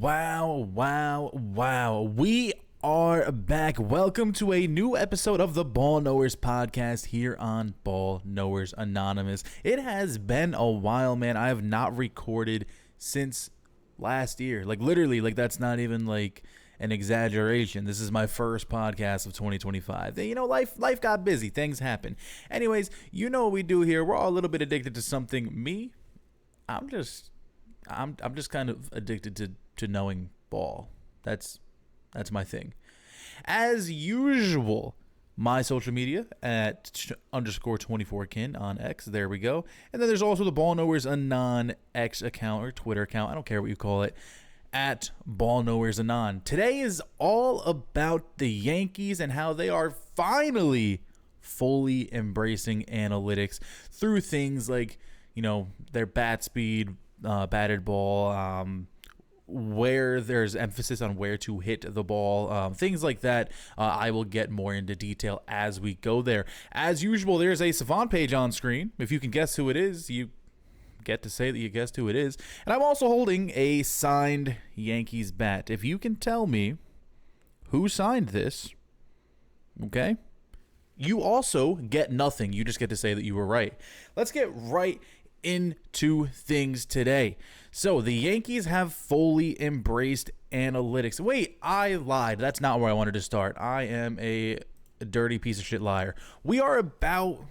Wow. We are back. Welcome to a new episode of the Ball Knowers podcast here on Ball Knowers Anonymous. It has been a while, man. I have not recorded since last year. Literally, that's not even an exaggeration. This is my first podcast of 2025. Life got busy. Things happen. Anyways, you know what we do here. We're all a little bit addicted to something. Me, I'm just kind of addicted to knowing ball. That's my thing. As usual, my social media at _24kin on X. There we go. And then there's also the Ball Knowers Anon X account or Twitter account. I don't care what you call it. At Ball Knowers Anon. Today is all about the Yankees and how they are finally fully embracing analytics through things like, their bat speed, batted ball, where there's emphasis on where to hit the ball, things like that. I will get more into detail as we go there. As usual, there's a Savant page on screen. If you can guess who it is, you get to say that you guessed who it is. And I'm also holding a signed Yankees bat. If you can tell me who signed this, okay, you also get nothing. You just get to say that you were right. Let's get right into things today. So the Yankees have fully embraced analytics. Wait, I lied. That's not where I wanted to start. I am a dirty piece of shit liar. We are about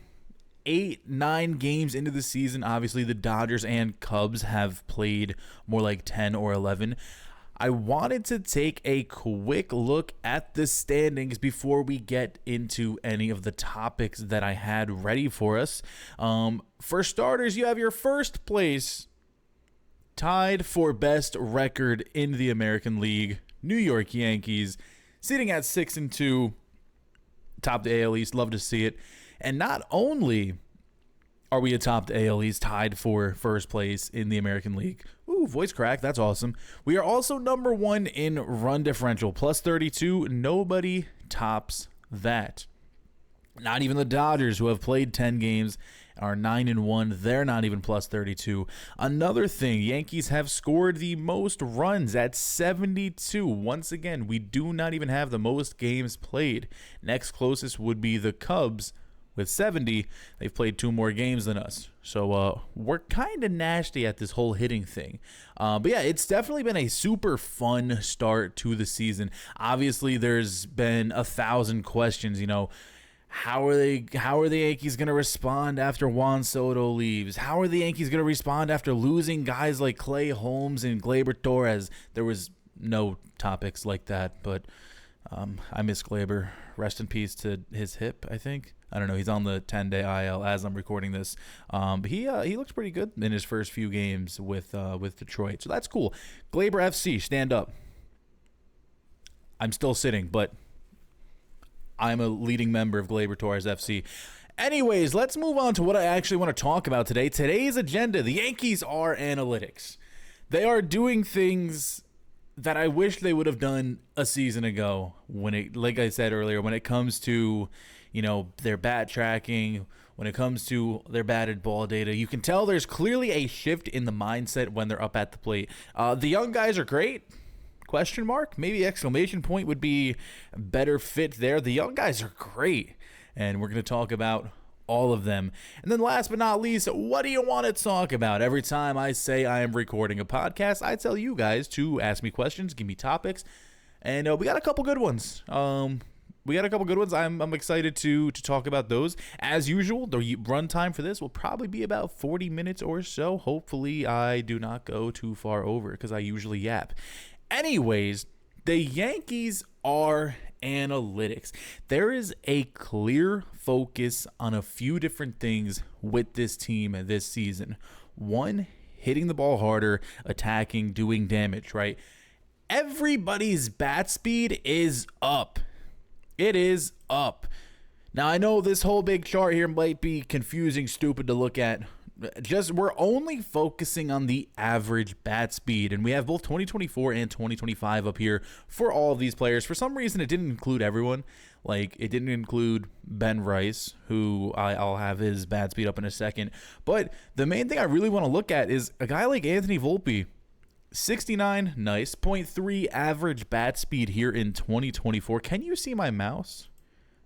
8-9 games into the season. Obviously, the Dodgers and Cubs have played more like 10 or 11. I wanted to take a quick look at the standings before we get into any of the topics that I had ready for us. For starters, you have your first place tied for best record in the American League, New York Yankees, sitting at 6-2, top the AL East. Love to see it. And not only are we atop the AL East, tied for first place in the American League. Ooh, voice crack. That's awesome. We are also number one in run differential, plus 32. Nobody tops that. Not even the Dodgers, who have played 10 games, are 9-1. They're not even plus 32. Another thing, Yankees have scored the most runs at 72. Once again, we do not even have the most games played. Next closest would be the Cubs with 70. They've played 2 more games than us. So we're kind of nasty at this whole hitting thing. But yeah, it's definitely been a super fun start to the season. Obviously, there's been 1,000 questions, How are the Yankees going to respond after Juan Soto leaves? How are the Yankees going to respond after losing guys like Clay Holmes and Gleyber Torres? There was no topics like that, but I miss Gleyber. Rest in peace to his hip, I think. I don't know. He's on the 10-day IL as I'm recording this. But he looks pretty good in his first few games with Detroit. So that's cool. Gleyber FC, stand up. I'm still sitting, but I'm a leading member of Gleyber Torres FC. Anyways, let's move on to what I actually want to talk about today. Today's agenda, the Yankees are analytics. They are doing things that I wish they would have done a season ago like I said earlier, when it comes to, their bat tracking, when it comes to their batted ball data. You can tell there's clearly a shift in the mindset when they're up at the plate. The young guys are great. Question mark? Maybe exclamation point would be a better fit there. The young guys are great, and we're going to talk about all of them. And then last but not least, what do you want to talk about? Every time I say I am recording a podcast, I tell you guys to ask me questions, give me topics, and we got a couple good ones. I'm excited to talk about those. As usual, the run time for this will probably be about 40 minutes or so. Hopefully, I do not go too far over because I usually yap. Anyways, the Yankees are analytics. There is a clear focus on a few different things with this team this season. One, hitting the ball harder, attacking, doing damage, right? Everybody's bat speed is up. It is up. Now, I know this whole big chart here might be confusing, stupid to look at. We're only focusing on the average bat speed, and we have both 2024 and 2025 up here for all of these players. For some reason, it didn't include everyone. Like, it didn't include Ben Rice, who I'll have his bat speed up in a second. But the main thing I really want to look at is a guy like Anthony Volpe. 69, nice. .3 average bat speed here in 2024. Can you see my mouse?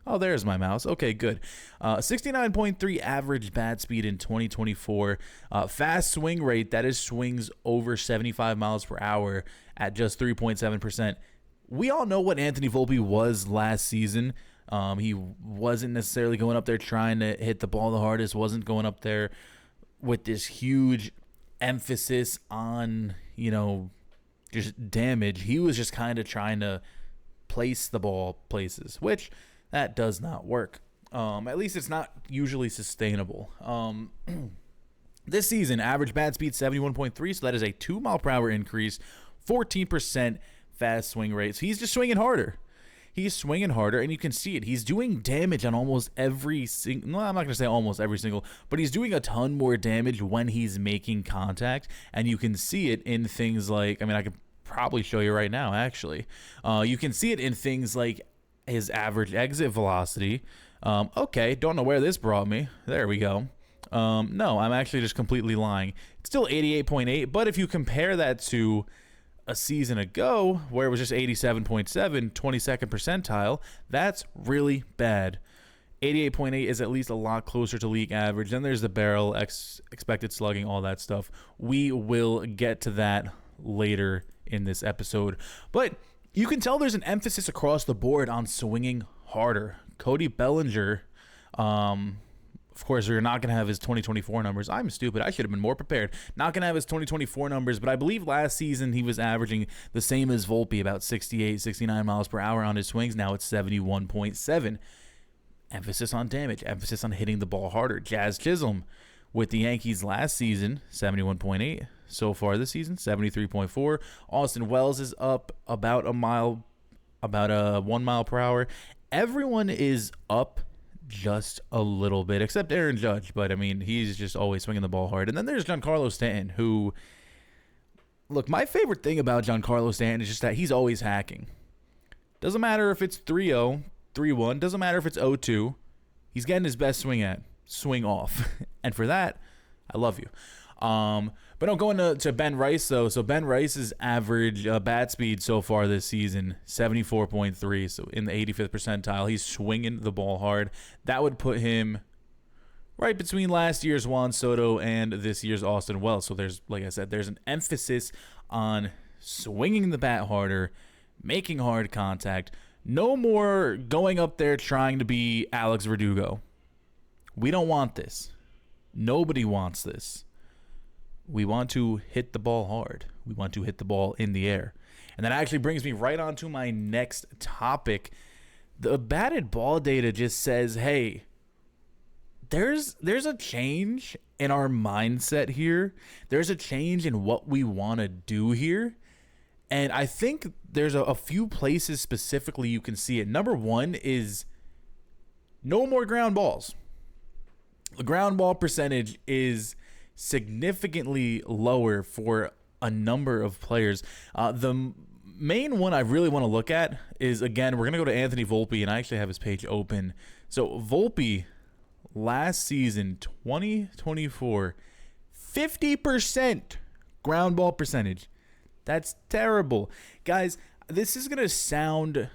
Oh, there's my mouse. Okay, good. 69.3 average bat speed in 2024. Fast swing rate, that is swings over 75 miles per hour at just 3.7%. We all know what Anthony Volpe was last season. He wasn't necessarily going up there trying to hit the ball the hardest, wasn't going up there with this huge emphasis on, just damage. He was just kind of trying to place the ball places, which that does not work. At least it's not usually sustainable. This season, average bat speed 71.3, so that is a 2 mile per hour increase, 14% fast swing rate. So he's just swinging harder. He's swinging harder, and you can see it. He's doing damage on almost every single... No, I'm not going to say almost every single, but he's doing a ton more damage when he's making contact, and you can see it in things like... I could probably show you right now, actually. You can see it in things like his average exit velocity. Okay, don't know where this brought me. There we go. No, I'm actually just completely lying. It's still 88.8, but if you compare that to a season ago where it was just 87.7, 22nd percentile, that's really bad. 88.8 is at least a lot closer to league average. Then there's the barrel, expected slugging, all that stuff. We will get to that later in this episode. But you can tell there's an emphasis across the board on swinging harder. Cody Bellinger, of course, we're not going to have his 2024 numbers. I'm stupid. I should have been more prepared. Not going to have his 2024 numbers, but I believe last season he was averaging the same as Volpe, about 68, 69 miles per hour on his swings. Now it's 71.7. Emphasis on damage, emphasis on hitting the ball harder. Jazz Chisholm with the Yankees last season, 71.8. So far this season, 73.4. Austin Wells is up about a 1 mile per hour. Everyone is up just a little bit, except Aaron Judge, but he's just always swinging the ball hard. And then there's Giancarlo Stanton, who, look, my favorite thing about Giancarlo Stanton is just that he's always hacking. Doesn't matter if it's 3-0, 3-1, doesn't matter if it's 0-2, he's getting his best swing off. And for that, I love you. But I'm going to Ben Rice, though. So Ben Rice's average bat speed so far this season, 74.3. So in the 85th percentile, he's swinging the ball hard. That would put him right between last year's Juan Soto and this year's Austin Wells. So there's, like I said, there's an emphasis on swinging the bat harder, making hard contact. No more going up there trying to be Alex Verdugo. We don't want this. Nobody wants this. We want to hit the ball hard. We want to hit the ball in the air. And that actually brings me right on to my next topic. The batted ball data just says, hey, there's a change in our mindset here. There's a change in what we want to do here. And I think there's a few places specifically you can see it. Number one is no more ground balls. The ground ball percentage is significantly lower for a number of players. The main one I really want to look at is, again, we're going to go to Anthony Volpe, and I actually have his page open. So Volpe, last season, 2024, 50% ground ball percentage. That's terrible. Guys, this is going to sound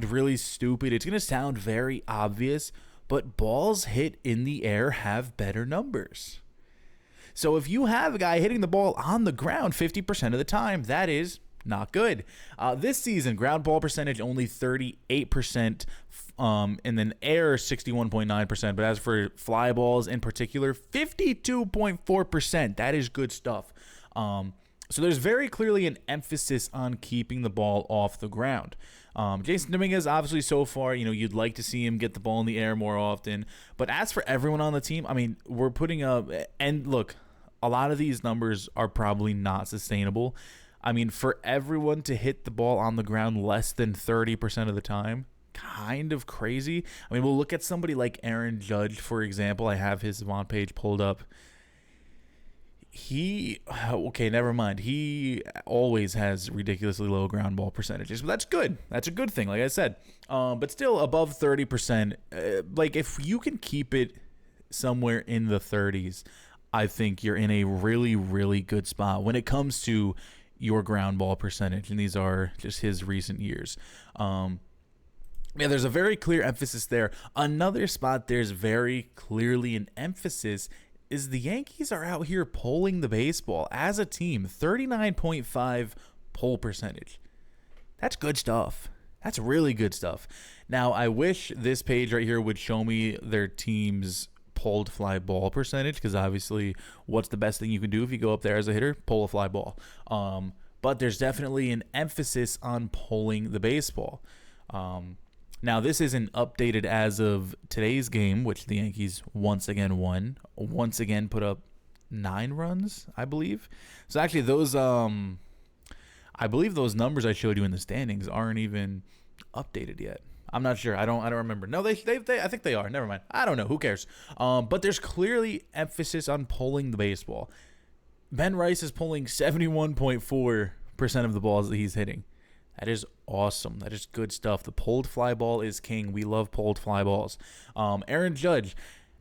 really stupid. It's going to sound very obvious, but balls hit in the air have better numbers. So if you have a guy hitting the ball on the ground 50% of the time, that is not good. This season, ground ball percentage only 38%, and then air 61.9%. But as for fly balls in particular, 52.4%. That is good stuff. So there's very clearly an emphasis on keeping the ball off the ground. Jason Dominguez, obviously, so far, you'd like to see him get the ball in the air more often. But as for everyone on the team, we're putting up, and look, a lot of these numbers are probably not sustainable. For everyone to hit the ball on the ground less than 30% of the time, kind of crazy. We'll look at somebody like Aaron Judge, for example. I have his Savant page pulled up. Never mind. He always has ridiculously low ground ball percentages, but that's good. That's a good thing, like I said. But still above 30%. If you can keep it somewhere in the 30s, I think you're in a really, really good spot when it comes to your ground ball percentage. And these are just his recent years. Yeah, there's a very clear emphasis there. Another spot there's very clearly an emphasis is the Yankees are out here pulling the baseball as a team. 39.5 pull percentage. That's good stuff. That's really good stuff. Now, I wish this page right here would show me their team's pulled fly ball percentage, because obviously what's the best thing you can do if you go up there as a hitter? Pull a fly ball. But there's definitely an emphasis on pulling the baseball. Now, this isn't updated as of today's game, which the Yankees once again won. Once again put up 9 runs, I believe. So actually those I believe those numbers I showed you in the standings aren't even updated yet. I'm not sure. I don't remember. No, they I think they are. Never mind. I don't know. Who cares? But there's clearly emphasis on pulling the baseball. Ben Rice is pulling 71.4% of the balls that he's hitting. That is awesome. That is good stuff. The pulled fly ball is king. We love pulled fly balls. Aaron Judge,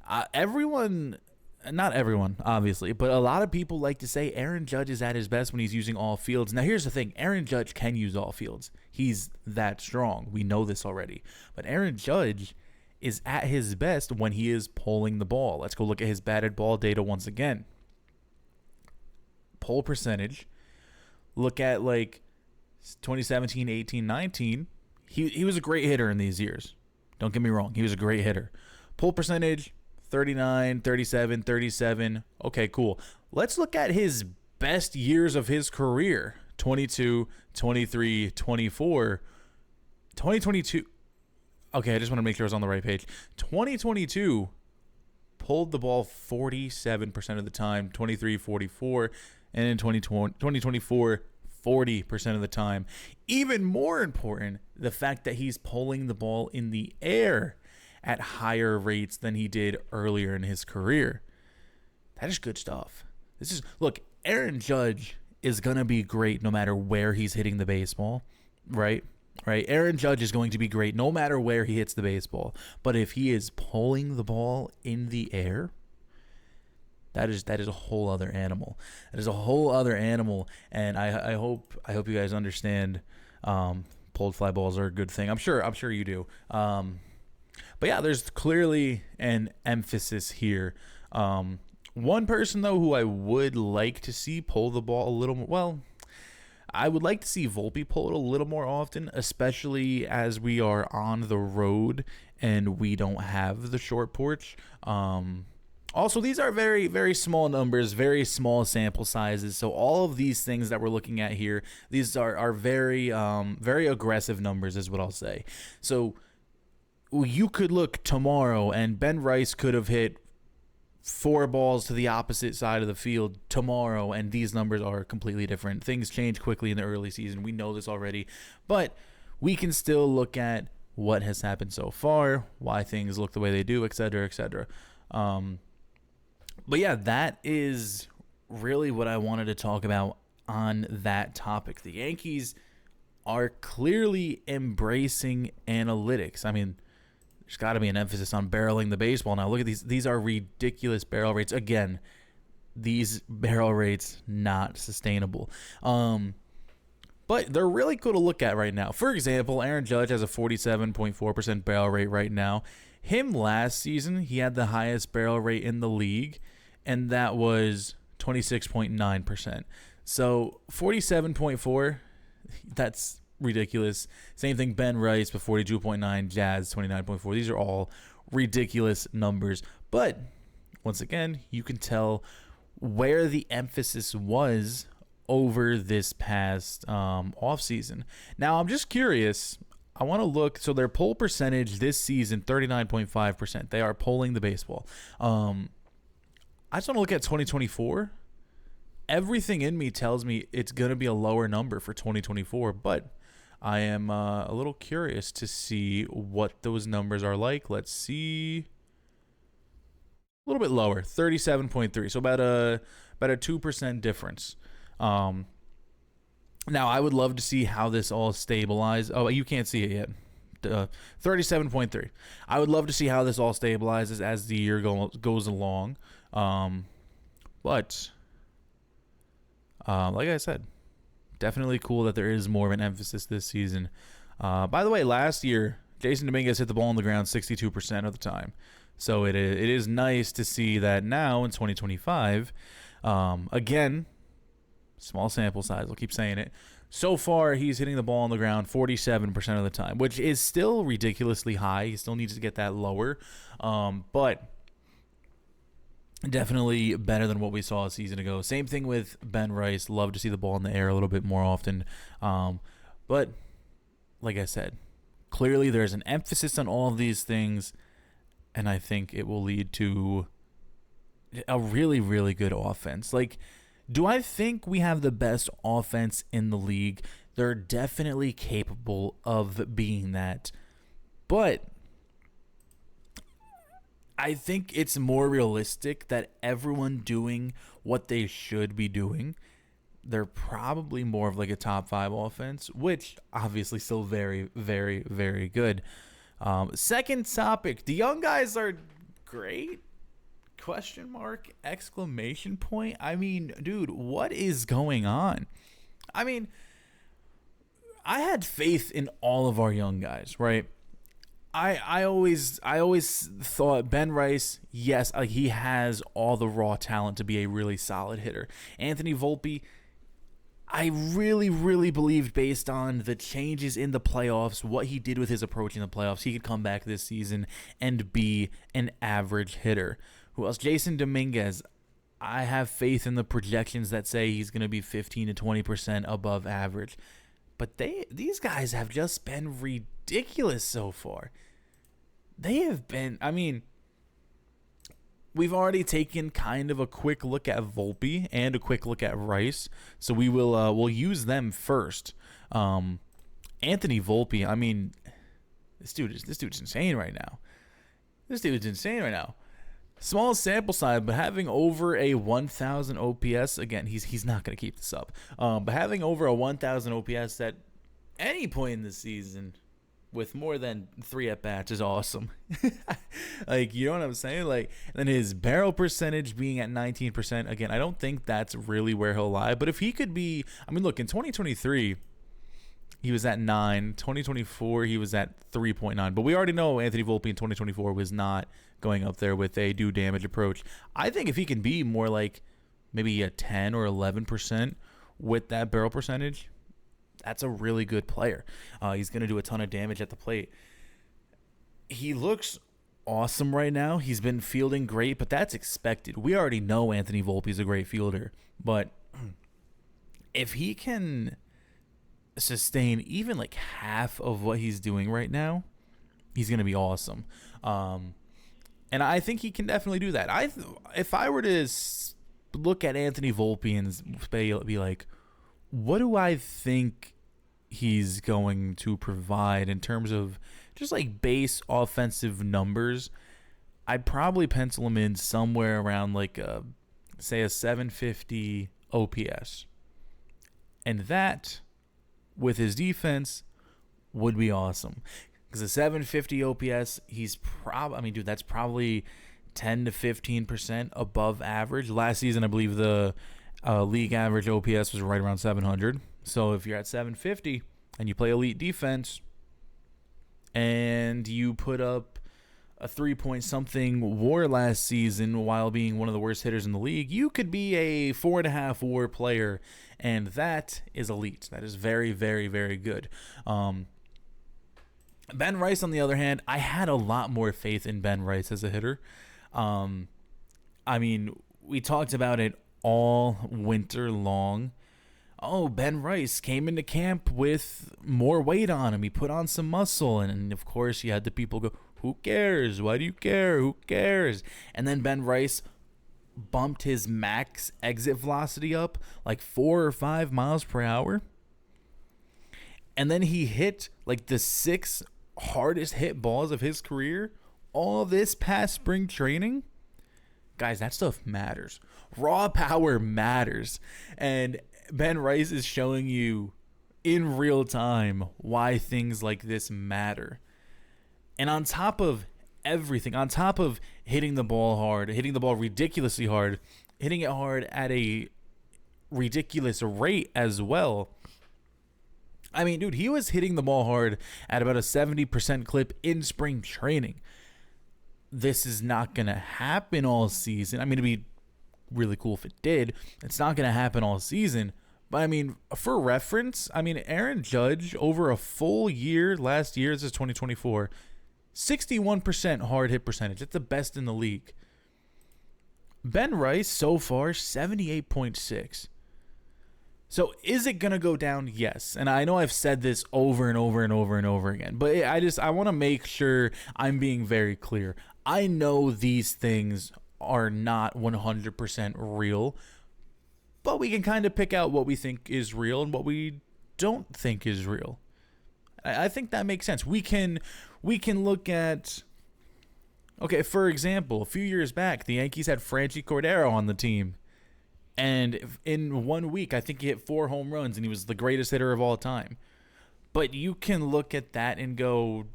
not everyone, obviously, but a lot of people like to say Aaron Judge is at his best when he's using all fields. Now, here's the thing. Aaron Judge can use all fields. He's that strong. We know this already. But Aaron Judge is at his best when he is pulling the ball. Let's go look at his batted ball data once again. Pull percentage. Look at, 2017, 18, 19, he was a great hitter in these years. Don't get me wrong. He was a great hitter. Pull percentage, 39, 37, 37. Okay, cool. Let's look at his best years of his career. 22, 23, 24, 2022. Okay, I just want to make sure I was on the right page. 2022, pulled the ball 47% of the time, 23, 44, and in 2024, 40% of the time. Even more important, the fact that he's pulling the ball in the air at higher rates than he did earlier in his career. That is good stuff. Look, Aaron Judge is going to be great no matter where he's hitting the baseball, right? Right? Aaron Judge is going to be great no matter where he hits the baseball. But if he is pulling the ball in the air, that is a whole other animal. That is a whole other animal, and I hope you guys understand. Pulled fly balls are a good thing. I'm sure you do. But yeah, there's clearly an emphasis here. One person though who I would like to see pull the ball a little more. Well, I would like to see Volpe pull it a little more often, especially as we are on the road and we don't have the short porch. Also, these are very, very small numbers, very small sample sizes. So all of these things that we're looking at here, these are very, very aggressive numbers is what I'll say. So you could look tomorrow and Ben Rice could have hit 4 balls to the opposite side of the field tomorrow, and these numbers are completely different. Things change quickly in the early season. We know this already, but we can still look at what has happened so far, why things look the way they do, et cetera, et cetera. But yeah, that is really what I wanted to talk about on that topic. The Yankees are clearly embracing analytics. I mean, there's got to be an emphasis on barreling the baseball. Now, look at these. These are ridiculous barrel rates. Again, these barrel rates not sustainable. But they're really cool to look at right now. For example, Aaron Judge has a 47.4% barrel rate right now. Him last season, he had the highest barrel rate in the league, and that was 26.9%. So 47.4, that's ridiculous. Same thing, Ben Rice with 42.9, Jazz 29.4. These are all ridiculous numbers. But once again, you can tell where the emphasis was over this past offseason. Now, I'm just curious. I want to look. So their pull percentage this season, 39.5%. They are pulling the baseball. I just want to look at 2024. Everything in me tells me it's going to be a lower number for 2024, but I am a little curious to see what those numbers are like. Let's see. A little bit lower, 37.3. So about a 2% difference. Now, I would love to see how this all stabilizes. Oh, you can't see it yet. 37.3. I would love to see how this all stabilizes as the year goes along. But like I said, definitely cool that there is more of an emphasis this season. By the way, last year, Jason Dominguez hit the ball on the ground 62% of the time. So it is nice to see that now in 2025, again, small sample size, I'll keep saying it. So far, he's hitting the ball on the ground 47% of the time, which is still ridiculously high. He still needs to get that lower. But definitely better than what we saw a season ago. Same thing with Ben Rice. Love to see the ball in the air a little bit more often. But like I said, clearly there's an emphasis on all of these things, and I think it will lead to a really, really good offense. Like, do I think we have the best offense in the league? They're definitely capable of being that. But I think it's more realistic that everyone doing what they should be doing, they're probably more of like a top 5 offense, which obviously still very, very, very good. Second topic, the young guys are great? Question mark, exclamation point. I mean, dude, what is going on? I mean, I had faith in all of our young guys, right? I always thought Ben Rice, yes, he has all the raw talent to be a really solid hitter. Anthony Volpe, I really, really believed based on the changes in the playoffs, what he did with his approach in the playoffs, he could come back this season and be an average hitter. Who else? Jason Dominguez. I have faith in the projections that say he's going to be 15 to 20% above average. But these guys have just been ridiculous so far. They have been, I mean, we've already taken kind of a quick look at Volpe and a quick look at Rice, so we'll use them first. Anthony Volpe, I mean, this dude's insane right now. Small sample size, but having over a 1,000 OPS, again, he's not going to keep this up. But having over a 1,000 OPS at any point in the season with more than 3 at-bats is awesome. Like, you know what I'm saying? Like, and then his barrel percentage being at 19%, again, I don't think that's really where he'll lie. But if he could be, I mean, look, in 2023, he was at 9. 2024, he was at 3.9. But we already know Anthony Volpe in 2024 was not going up there with a do damage approach. I think if he can be more like maybe a 10 or 11% with that barrel percentage, that's a really good player. He's going to do a ton of damage at the plate. He looks awesome right now. He's been fielding great, but that's expected. We already know Anthony Volpe is a great fielder. But if he can sustain even like half of what he's doing right now, he's going to be awesome. And I think he can definitely do that. If I were to look at Anthony Volpe and be like, what do I think he's going to provide in terms of just like base offensive numbers, I'd probably pencil him in somewhere around like say a 750 OPS. And that, with his defense, would be awesome. Because a 750 OPS, that's probably 10 to 15% above average. Last season, I believe the league average OPS was right around 700. So if you're at 750 and you play elite defense and you put up a 3-point-something WAR last season while being one of the worst hitters in the league, you could be a 4.5 WAR player, and that is elite. That is very, very, very good. Ben Rice, on the other hand, I had a lot more faith in Ben Rice as a hitter. I mean, we talked about it all winter long. Oh, Ben Rice came into camp with more weight on him. He put on some muscle. And of course, you had the people go, who cares? Why do you care? Who cares? And then Ben Rice bumped his max exit velocity up like 4 or 5 miles per hour. And then he hit like the 6 hardest hit balls of his career all this past spring training. Guys, that stuff matters. Raw power matters. And Ben Rice is showing you in real time why things like this matter. And on top of everything, on top of hitting the ball hard, hitting the ball ridiculously hard, hitting it hard at a ridiculous rate as well. I mean, dude, he was hitting the ball hard at about a 70% clip in spring training. This is not going to happen all season. I mean, it'd be really cool if it did. It's not going to happen all season. But, I mean, for reference, I mean, Aaron Judge over a full year, last year, this is 2024, 61% hard hit percentage. It's the best in the league. Ben Rice, so far, 78.6. So is it going to go down? Yes. And I know I've said this over and over and over and over again, but I want to make sure I'm being very clear. I know these things are not 100% real, but we can kind of pick out what we think is real and what we don't think is real. I think that makes sense. We can look at, okay, for example, a few years back, the Yankees had Franchi Cordero on the team. And in 1 week, I think he hit 4 home runs, and he was the greatest hitter of all time. But you can look at that and go,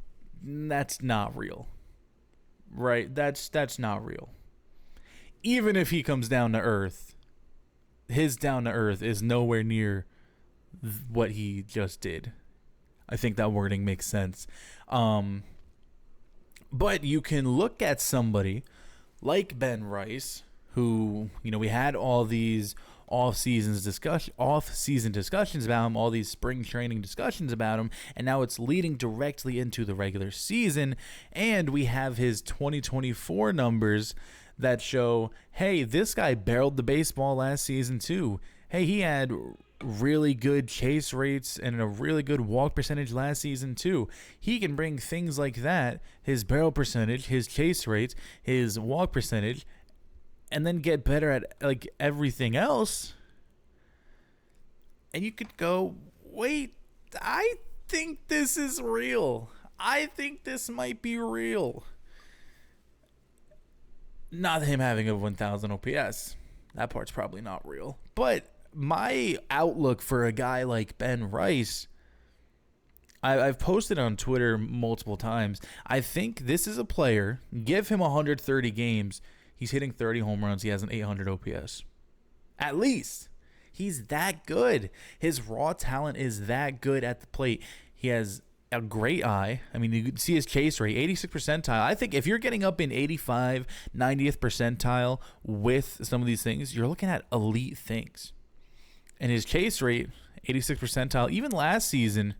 that's not real. Right? That's not real. Even if he comes down to earth, his down to earth is nowhere near what he just did. I think that wording makes sense. But you can look at somebody like Ben Rice, who, you know, we had all these off-season discussions about him, all these spring training discussions about him, and now it's leading directly into the regular season, and we have his 2024 numbers that show, hey, this guy barreled the baseball last season too. Hey, he had really good chase rates and a really good walk percentage last season too. He can bring things like that, his barrel percentage, his chase rates, his walk percentage, and then get better at like everything else. And you could go, wait, I think this is real. I think this might be real. Not him having a 1,000 OPS. That part's probably not real. But my outlook for a guy like Ben Rice, I've posted on Twitter multiple times. I think this is a player, give him 130 games, he's hitting 30 home runs. He has an 800 OPS. At least. He's that good. His raw talent is that good at the plate. He has a great eye. I mean, you can see his chase rate, 86th percentile. I think if you're getting up in 85, 90th percentile with some of these things, you're looking at elite things. And his chase rate, 86th percentile, even last season,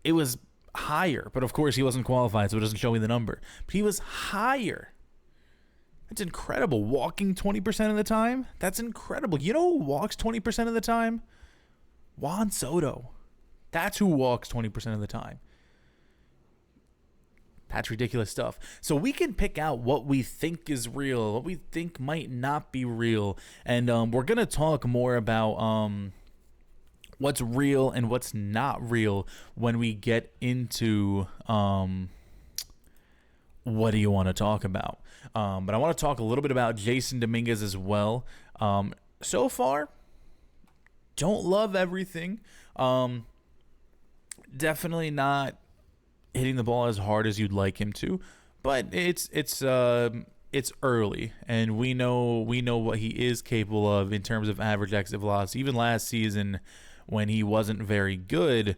it was higher. But, of course, he wasn't qualified, so it doesn't show me the number. But he was higher. That's incredible. Walking 20% of the time? That's incredible. You know who walks 20% of the time? Juan Soto. That's who walks 20% of the time. That's ridiculous stuff. So we can pick out what we think is real, what we think might not be real. And we're going to talk more about what's real and what's not real when we get into what do you want to talk about. But I want to talk a little bit about Jason Dominguez as well. So far, don't love everything. Definitely not hitting the ball as hard as you'd like him to, but it's early, and we know what he is capable of in terms of average exit velocity. Even last season, when he wasn't very good,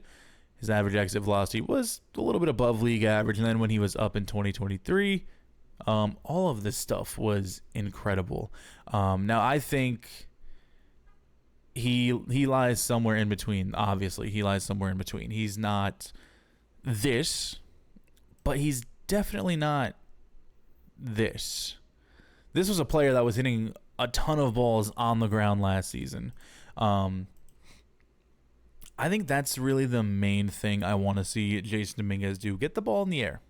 his average exit velocity was a little bit above league average, and then when he was up in 2023, all of this stuff was incredible. Now I think he lies somewhere in between. Obviously, he lies somewhere in between. He's not this, but he's definitely not this. This was a player that was hitting a ton of balls on the ground last season. I think that's really the main thing I want to see Jason Dominguez do. Get the ball in the air.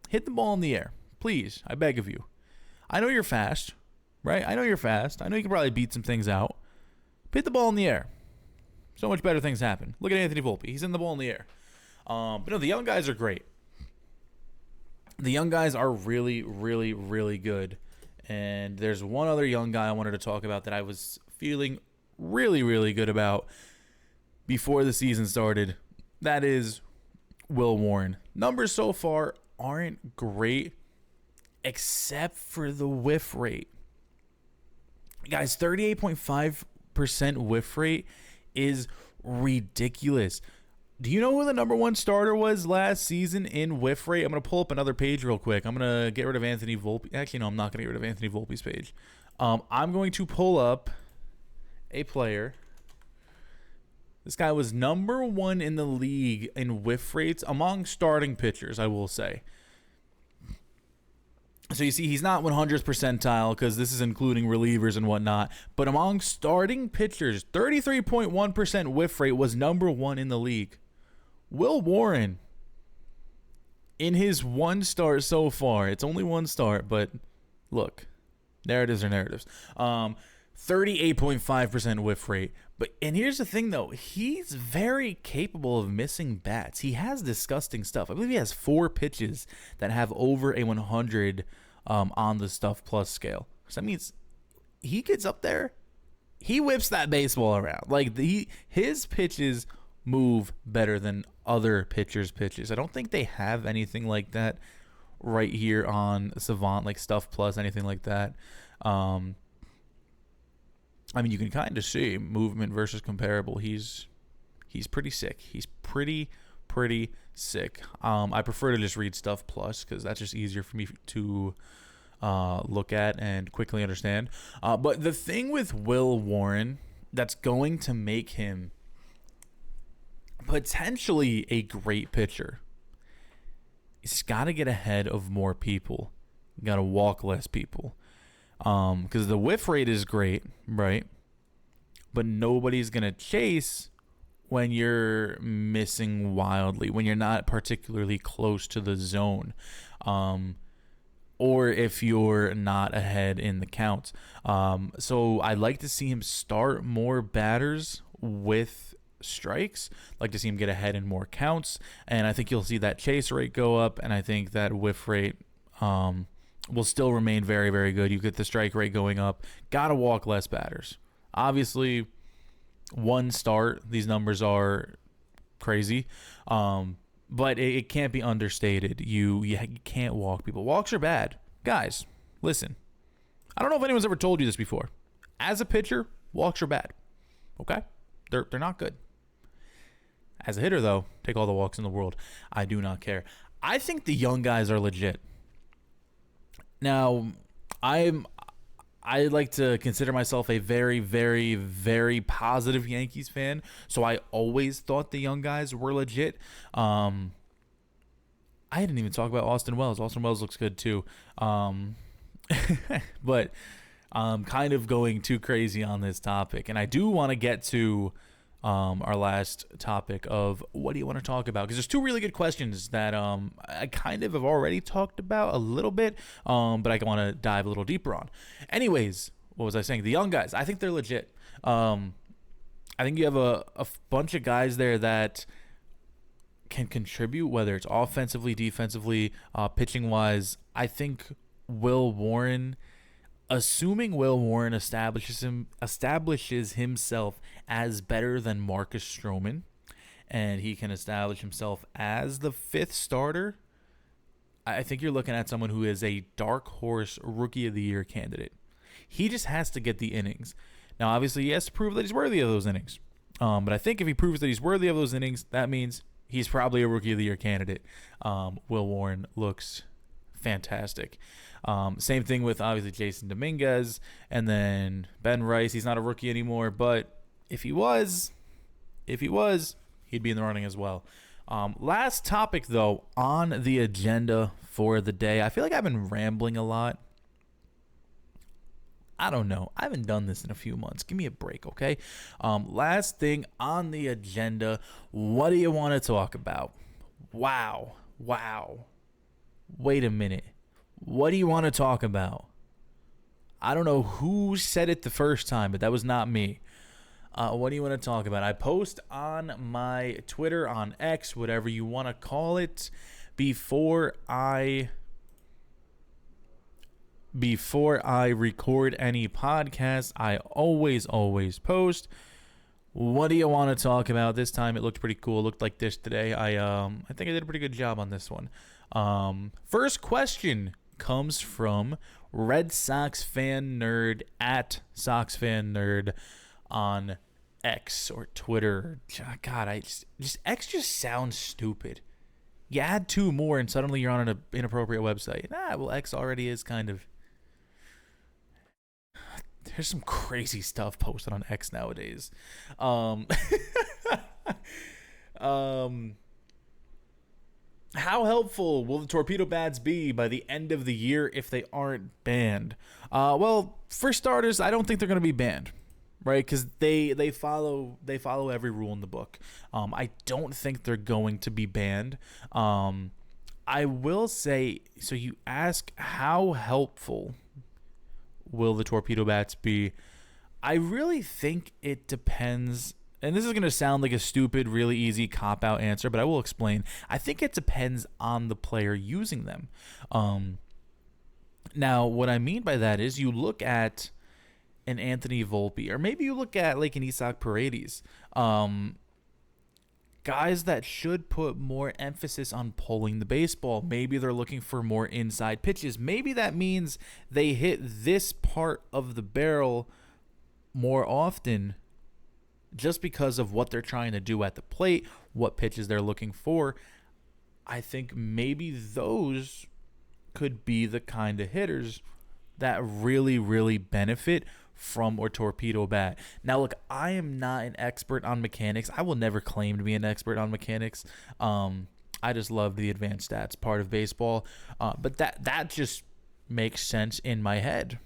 Hit the ball in the air. Please, I beg of you. I know you're fast, right? I know you're fast. I know you can probably beat some things out. Hit the ball in the air. So much better things happen. Look at Anthony Volpe. He's in the ball in the air. But no, the young guys are great. The young guys are really, really, really good. And there's one other young guy I wanted to talk about that I was feeling really, really good about before the season started. That is Will Warren. Numbers so far aren't great, except for the whiff rate. Guys, 38.5% whiff rate is ridiculous. Do you know who the number one starter was last season in whiff rate? I'm going to pull up another page real quick. I'm going to get rid of Anthony Volpe. Actually, no, I'm not going to get rid of Anthony Volpe's page. I'm going to pull up a player. This guy was number one in the league in whiff rates among starting pitchers, I will say. So you see, he's not 100th percentile because this is including relievers and whatnot. But among starting pitchers, 33.1% whiff rate was number one in the league. Will Warren, in his one start so far, it's only one start, but look, narratives are narratives. 38.5% whiff rate. And here's the thing, though. He's very capable of missing bats. He has disgusting stuff. I believe he has 4 pitches that have over a 100 on the Stuff Plus scale. So that means he gets up there, he whips that baseball around. Like, his pitches move better than other pitchers' pitches. I don't think they have anything like that right here on Savant, like Stuff Plus, anything like that. I mean, you can kind of see movement versus comparable. He's pretty sick. He's pretty sick. I prefer to just read Stuff Plus because that's just easier for me to look at and quickly understand. But the thing with Will Warren that's going to make him potentially a great pitcher, he's got to get ahead of more people. Got to walk less people. Because the whiff rate is great, right? But nobody's going to chase when you're missing wildly, when you're not particularly close to the zone, or if you're not ahead in the counts. So I'd like to see him start more batters with strikes. Like to see him get ahead in more counts, and I think you'll see that chase rate go up, and I think that whiff rate will still remain very, very good. You get the strike rate going up. Gotta walk less batters. Obviously, one start, these numbers are crazy, but it can't be understated. You can't walk people. Walks are bad. Guys, listen. I don't know if anyone's ever told you this before. As a pitcher, walks are bad. Okay? They're not good. As a hitter, though, take all the walks in the world. I do not care. I think the young guys are legit. Now, I like to consider myself a very, very, very positive Yankees fan, so I always thought the young guys were legit. I didn't even talk about Austin Wells. Austin Wells looks good too. But I'm kind of going too crazy on this topic, and I do want to get to our last topic of what do you want to talk about, because there's 2 really good questions that I kind of have already talked about a little bit, but I want to dive a little deeper on. Anyways, what was I saying? The young guys, I think they're legit. I think you have a bunch of guys there that can contribute, whether it's offensively, defensively, pitching wise. I think Will Warren, assuming Will Warren establishes himself as better than Marcus Stroman, and he can establish himself as the 5th starter, I think you're looking at someone who is a dark horse Rookie of the Year candidate. He just has to get the innings. Now, obviously, he has to prove that he's worthy of those innings. But I think if he proves that he's worthy of those innings, that means he's probably a Rookie of the Year candidate. Will Warren looks fantastic. Same thing with obviously Jason Dominguez, and then Ben Rice. He's not a rookie anymore, but if he was, he'd be in the running as well. Last topic though on the agenda for the day. I feel like I've been rambling a lot. I don't know. I haven't done this in a few months. Give me a break, okay? Last thing on the agenda. What do you want to talk about? Wow. Wait a minute. What do you want to talk about? I don't know who said it the first time, but that was not me. What do you want to talk about? I post on my Twitter, on X, whatever you want to call it, before I record any podcast. I always post. What do you want to talk about? This time it looked pretty cool. It looked like this today. I think I did a pretty good job on this one. First question comes from Red Sox fan nerd at Sox fan nerd on X or Twitter. God, X just sounds stupid. You add 2 more and suddenly you're on an inappropriate website. Well, X already is kind of. There's some crazy stuff posted on X nowadays. How helpful will the torpedo bats be by the end of the year if they aren't banned? Well, for starters, I don't think they're going to be banned, right? Because they follow every rule in the book. I don't think they're going to be banned. I will say, so you ask how helpful will the torpedo bats be? I really think it depends. And this is going to sound like a stupid, really easy cop-out answer, but I will explain. I think it depends on the player using them. Now, what I mean by that is you look at an Anthony Volpe, or maybe you look at like an Isaac Paredes, guys that should put more emphasis on pulling the baseball. Maybe they're looking for more inside pitches. Maybe that means they hit this part of the barrel more often, just because of what they're trying to do at the plate, what pitches they're looking for. I think maybe those could be the kind of hitters that really, really benefit from a torpedo bat. Now, look, I am not an expert on mechanics. I will never claim to be an expert on mechanics. I just love the advanced stats part of baseball. But that just makes sense in my head.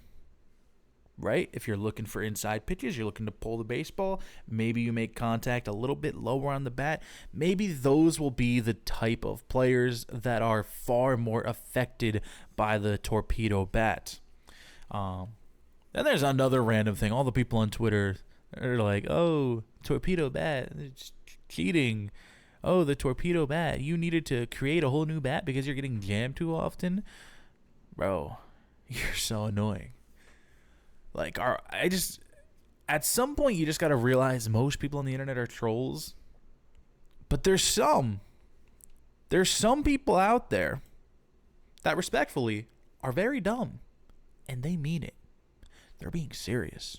Right? If you're looking for inside pitches, you're looking to pull the baseball, maybe you make contact a little bit lower on the bat. Maybe those will be the type of players that are far more affected by the torpedo bat. Then there's another random thing. All the people on Twitter are like, oh, torpedo bat, it's cheating. Oh, the torpedo bat, you needed to create a whole new bat because you're getting jammed too often. Bro, you're so annoying. Like, at some point, you just got to realize most people on the internet are trolls. But there's some people out there that respectfully are very dumb. And they mean it. They're being serious.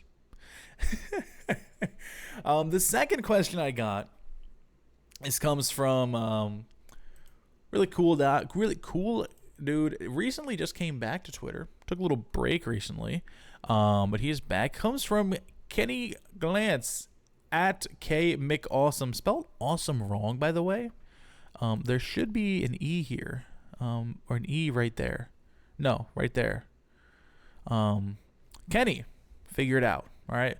The second question I got, comes from really cool dude. Recently just came back to Twitter. Took a little break recently. But he is back. Comes from Kenny Glance at K McAwesome. Spelled awesome wrong, by the way. There should be an E here. Or an E right there. No, right there. Kenny, figure it out. All right.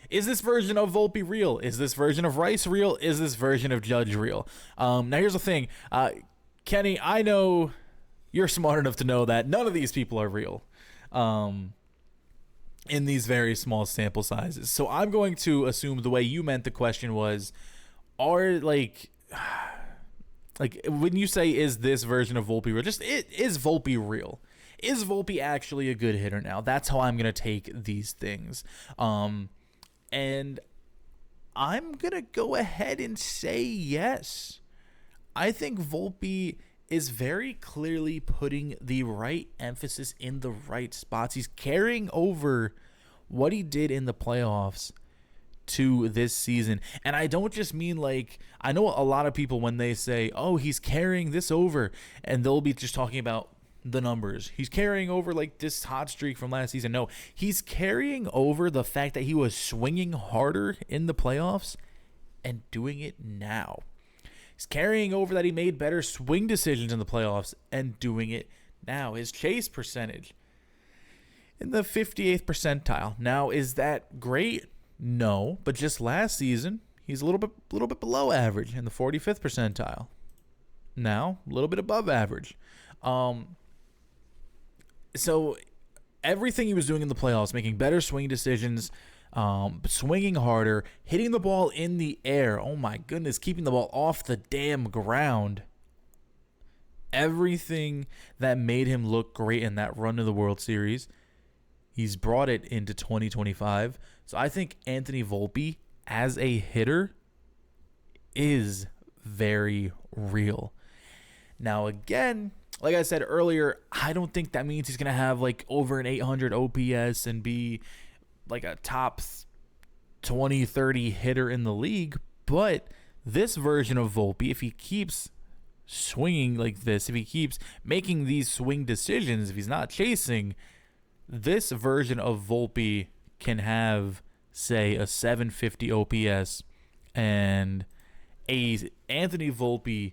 Is this version of Volpe real? Is this version of Rice real? Is this version of Judge real? Now here's the thing. Kenny, I know you're smart enough to know that none of these people are real. In these very small sample sizes. So I'm going to assume the way you meant the question was, are like when you say, is this version of Volpe real? Is Volpe real? Is Volpe actually a good hitter now? That's how I'm going to take these things. And I'm going to go ahead and say yes. I think Volpe is very clearly putting the right emphasis in the right spots. He's carrying over what he did in the playoffs to this season. And I don't just mean like, I know a lot of people when they say, oh, he's carrying this over, and they'll be just talking about the numbers. He's carrying over like this hot streak from last season. No, he's carrying over the fact that he was swinging harder in the playoffs and doing it now. He's carrying over that he made better swing decisions in the playoffs and doing it now. His chase percentage in the 58th percentile. Now, is that great? No, but just last season, he's a little bit below average in the 45th percentile. Now, a little bit above average. So everything he was doing in the playoffs, making better swing decisions, swinging harder, hitting the ball in the air. Oh my goodness, keeping the ball off the damn ground. Everything that made him look great in that run to the World Series, he's brought it into 2025. So I think Anthony Volpe as a hitter is very real. Now again, like I said earlier, I don't think that means he's going to have like over an 800 OPS and be like a top 20, 30 hitter in the league. But this version of Volpe, if he keeps swinging like this, if he keeps making these swing decisions, if he's not chasing, this version of Volpe can have, say, a 750 OPS and a Anthony Volpe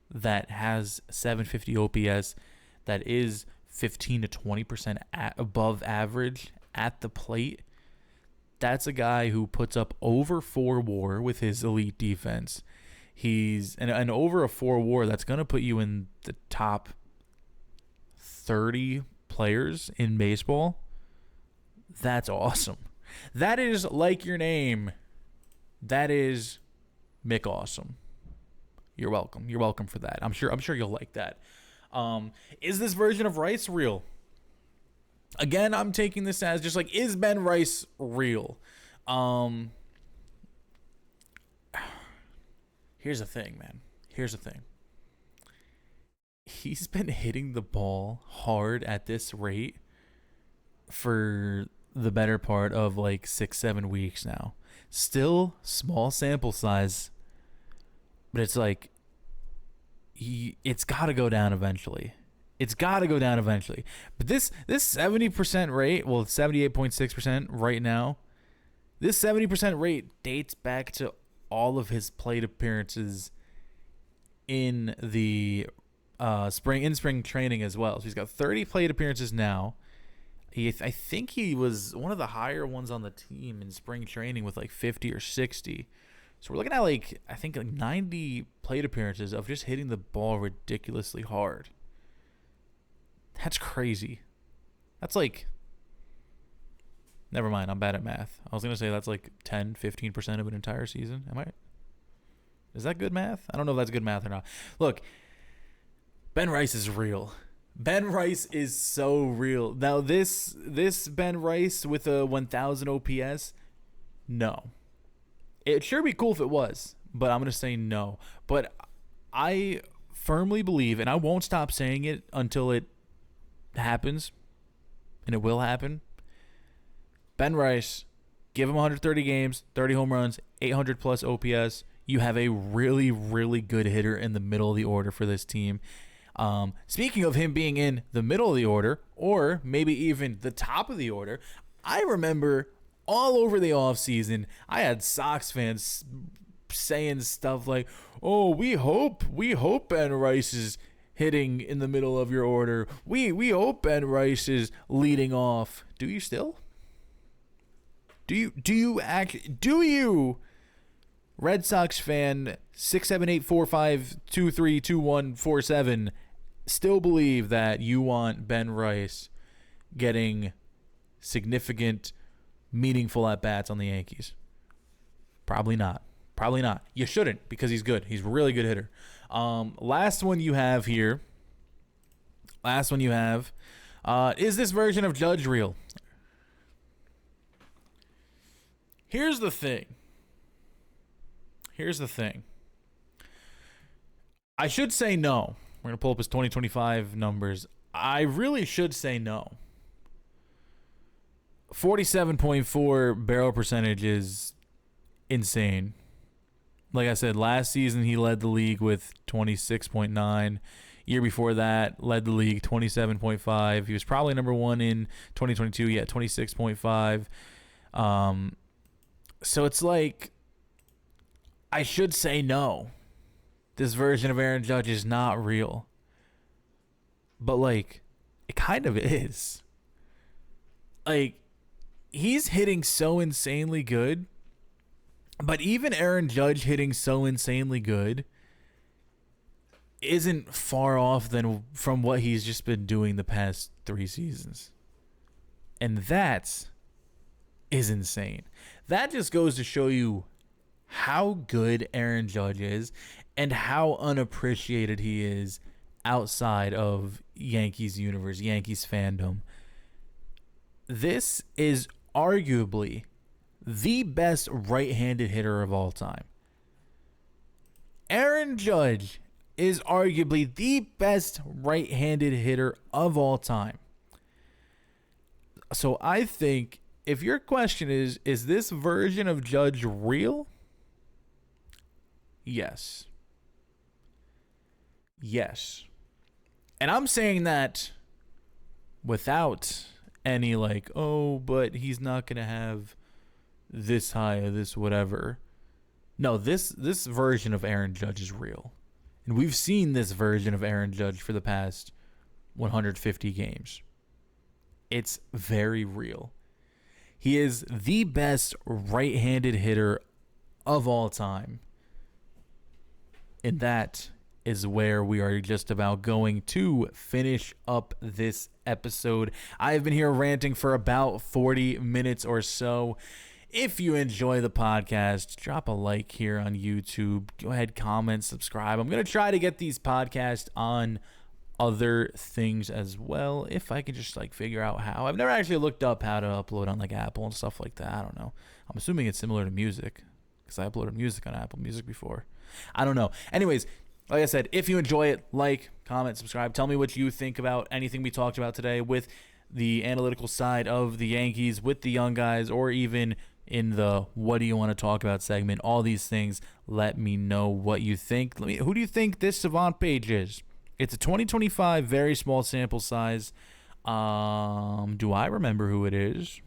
that has 750 OPS that is 15 to 20% above average at the plate. That's a guy who puts up over 4 WAR with his elite defense. He's and over a 4 WAR, that's going to put you in the top 30 players in baseball. That's awesome. That is like your name. That is Mick Awesome. You're welcome. You're welcome for that. I'm sure you'll like that. Is this version of Rice real? Again, I'm taking this as just like, is Ben Rice real? Here's the thing, man. Here's the thing. He's been hitting the ball hard at this rate for the better part of like 6-7 weeks now. Still small sample size, but it's like it's got to go down eventually. It's got to go down eventually. But this 70% rate, well, 78.6% right now. This 70% rate dates back to all of his plate appearances in the spring training as well. So he's got 30 plate appearances now. I think he was one of the higher ones on the team in spring training with like 50 or 60. So we're looking at like, I think like 90 plate appearances of just hitting the ball ridiculously hard. That's crazy. That's like, never mind, I'm bad at math. I was going to say that's like 10, 15% of an entire season. Is that good math? I don't know if that's good math or not. Look, Ben Rice is real. Ben Rice is so real. Now this Ben Rice with a 1000 OPS, no. It'd sure be cool if it was, but I'm going to say no. But I firmly believe, and I won't stop saying it until it happens, and it will happen. Ben Rice, give him 130 games, 30 home runs, 800 plus OPS. You have a really, really good hitter in the middle of the order for this team. Speaking of him being in the middle of the order, or maybe even the top of the order, I remember all over the offseason, I had Sox fans saying stuff like, "Oh, we hope Ben Rice is hitting in the middle of your order. We hope Ben Rice is leading off." Do you still? Do you Red Sox fan 67845232147 still believe that you want Ben Rice getting significant, meaningful at-bats on the Yankees? Probably not. You shouldn't, because he's good. He's a really good hitter. Last one you have here. Is this version of Judge real? Here's the thing. I should say no. We're going to pull up his 2025 numbers. I really should say no. 47.4 barrel percentage is insane. Like I said, last season he led the league with 26.9. Year before that, led the league 27.5. He was probably number one in 2022. He had 26.5. So it's like, I should say no. This version of Aaron Judge is not real. But like, it kind of is. Like, he's hitting so insanely good. But even Aaron Judge hitting so insanely good isn't far off from what he's just been doing the past 3 seasons. And that is insane. That just goes to show you how good Aaron Judge is and how unappreciated he is outside of Yankees universe, Yankees fandom. This is arguably the best right-handed hitter of all time. Aaron Judge is arguably the best right-handed hitter of all time. So I think if your question is this version of Judge real? Yes. Yes. And I'm saying that without any but he's not going to have this high or this whatever. No, this version of Aaron Judge is real. And we've seen this version of Aaron Judge for the past 150 games. It's very real. He is the best right-handed hitter of all time. And that is where we are just about going to finish up this episode. I have been here ranting for about 40 minutes or so. If you enjoy the podcast, drop a like here on YouTube. Go ahead, comment, subscribe. I'm going to try to get these podcasts on other things as well, if I can just figure out how. I've never actually looked up how to upload on Apple and stuff like that. I don't know. I'm assuming it's similar to music because I uploaded music on Apple Music before. I don't know. Anyways, like I said, if you enjoy it, like, comment, subscribe. Tell me what you think about anything we talked about today with the analytical side of the Yankees, with the young guys, or even in the what do you want to talk about segment. All these things, let me know what you think. Who do you think this Savant page is? It's a 2025, very small sample size. Do I remember who it is?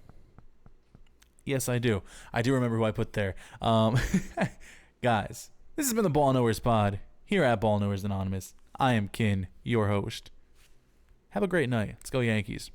Yes, I do. I do remember who I put there. Guys, this has been the Ball Knowers Pod here at Ball Knowers Anonymous. I am Kin, your host. Have a great night. Let's go Yankees.